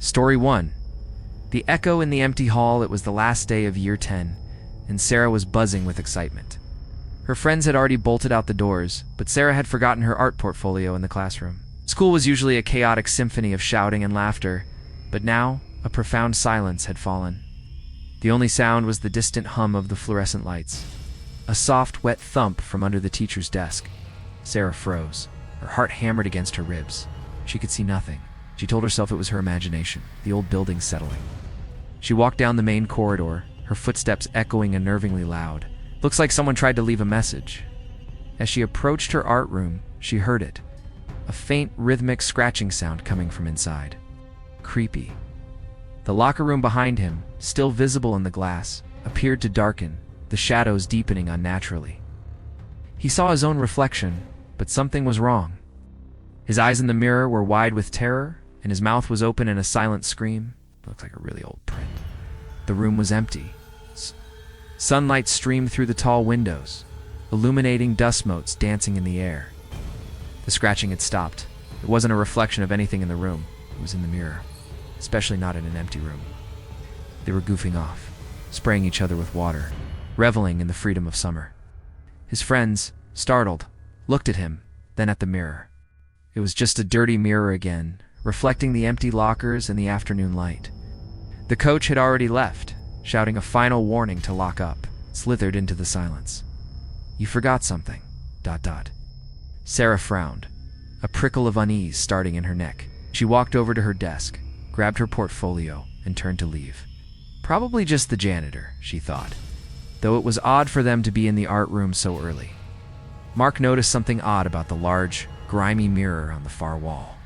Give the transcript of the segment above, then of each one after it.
Story 1. The echo in the empty hall. It was the last day of year 10, and Sarah was buzzing with excitement. Her friends had already bolted out the doors, but Sarah had forgotten her art portfolio in the classroom. School was usually a chaotic symphony of shouting and laughter, but now a profound silence had fallen. The only sound was the distant hum of the fluorescent lights. A soft, wet thump from under the teacher's desk. Sarah froze. Her heart hammered against her ribs. She could see nothing. She told herself it was her imagination, the old building settling. She walked down the main corridor, her footsteps echoing unnervingly loud. Looks like someone tried to leave a message. As she approached her art room, she heard it. A faint, rhythmic scratching sound coming from inside. Creepy. The locker room behind him, still visible in the glass, appeared to darken, the shadows deepening unnaturally. He saw his own reflection, but something was wrong. His eyes in the mirror were wide with terror, and his mouth was open in a silent scream. It looked like a really old print. The room was empty. Sunlight streamed through the tall windows, illuminating dust motes dancing in the air. The scratching had stopped. It wasn't a reflection of anything in the room. It was in the mirror, especially not in an empty room. They were goofing off, spraying each other with water, reveling in the freedom of summer. His friends, startled, looked at him, then at the mirror. It was just a dirty mirror again, reflecting the empty lockers and the afternoon light. The coach had already left, shouting a final warning to lock up, slithered into the silence. "You forgot something, ... Sarah frowned, a prickle of unease starting in her neck. She walked over to her desk, grabbed her portfolio, and turned to leave. Probably just the janitor, she thought, though it was odd for them to be in the art room so early. Mark noticed something odd about the large, grimy mirror on the far wall.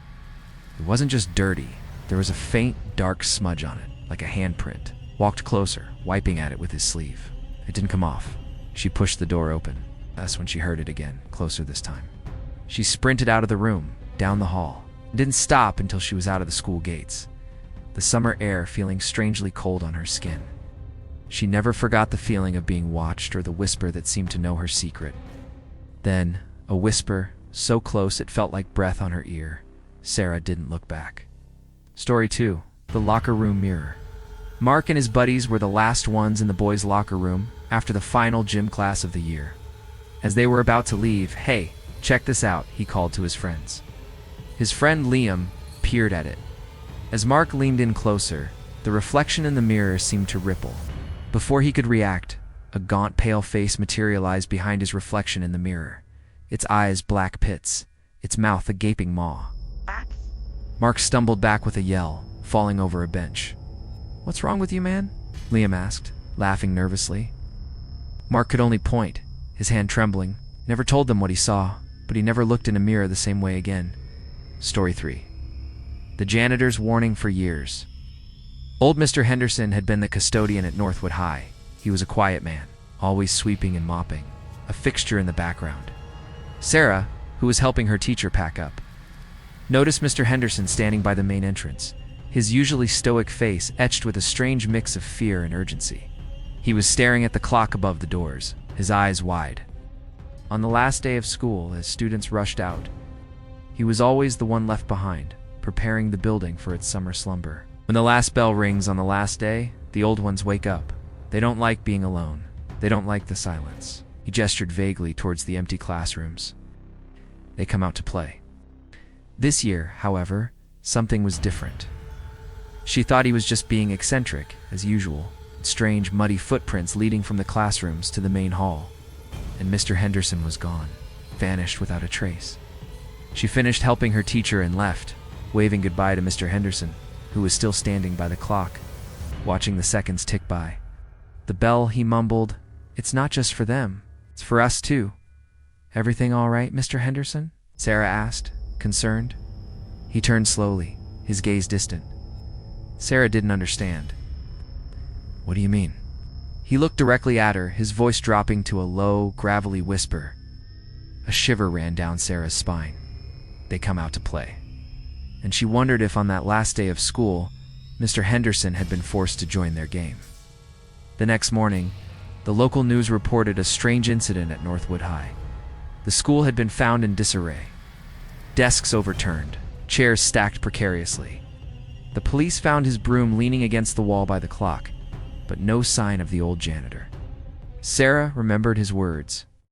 It wasn't just dirty, there was a faint, dark smudge on it, like a handprint. Walked closer, wiping at it with his sleeve. It didn't come off. She pushed the door open. That's when she heard it again, closer this time. She sprinted out of the room, down the hall, and didn't stop until she was out of the school gates, the summer air feeling strangely cold on her skin. She never forgot the feeling of being watched or the whisper that seemed to know her secret. Then, a whisper, so close it felt like breath on her ear. Sarah didn't look back. Story 2. The locker room mirror. Mark and his buddies were the last ones in the boys' locker room after the final gym class of the year. As they were about to leave, "Hey, check this out," he called to his friends. His friend Liam peered at it. As Mark leaned in closer, the reflection in the mirror seemed to ripple. Before he could react, a gaunt, pale face materialized behind his reflection in the mirror, its eyes black pits, its mouth a gaping maw. Mark stumbled back with a yell, falling over a bench. "What's wrong with you, man?" Liam asked, laughing nervously. Mark could only point, his hand trembling. Never told them what he saw, but he never looked in a mirror the same way again. Story 3. The janitor's warning for years. Old Mr. Henderson had been the custodian at Northwood High. He was a quiet man, always sweeping and mopping, a fixture in the background. Sarah, who was helping her teacher pack up, noticed Mr. Henderson standing by the main entrance, his usually stoic face etched with a strange mix of fear and urgency. He was staring at the clock above the doors, his eyes wide. On the last day of school, as students rushed out, he was always the one left behind, preparing the building for its summer slumber. When the last bell rings on the last day, the old ones wake up. They don't like being alone. They don't like the silence. He gestured vaguely towards the empty classrooms. They come out to play. This year, however, something was different. She thought he was just being eccentric, as usual, strange, muddy footprints leading from the classrooms to the main hall. And Mr. Henderson was gone, vanished without a trace. She finished helping her teacher and left, waving goodbye to Mr. Henderson, who was still standing by the clock, watching the seconds tick by. "The bell," he mumbled. "It's not just for them. It's for us, too." "Everything all right, Mr. Henderson?" Sarah asked, concerned. He turned slowly, his gaze distant. Sarah didn't understand. "What do you mean?" He looked directly at her, his voice dropping to a low, gravelly whisper. A shiver ran down Sarah's spine. They come out to play. And she wondered if on that last day of school, Mr. Henderson had been forced to join their game. The next morning, the local news reported a strange incident at Northwood High. The school had been found in disarray. Desks overturned, chairs stacked precariously. The police found his broom leaning against the wall by the clock, but no sign of the old janitor. Sarah remembered his words.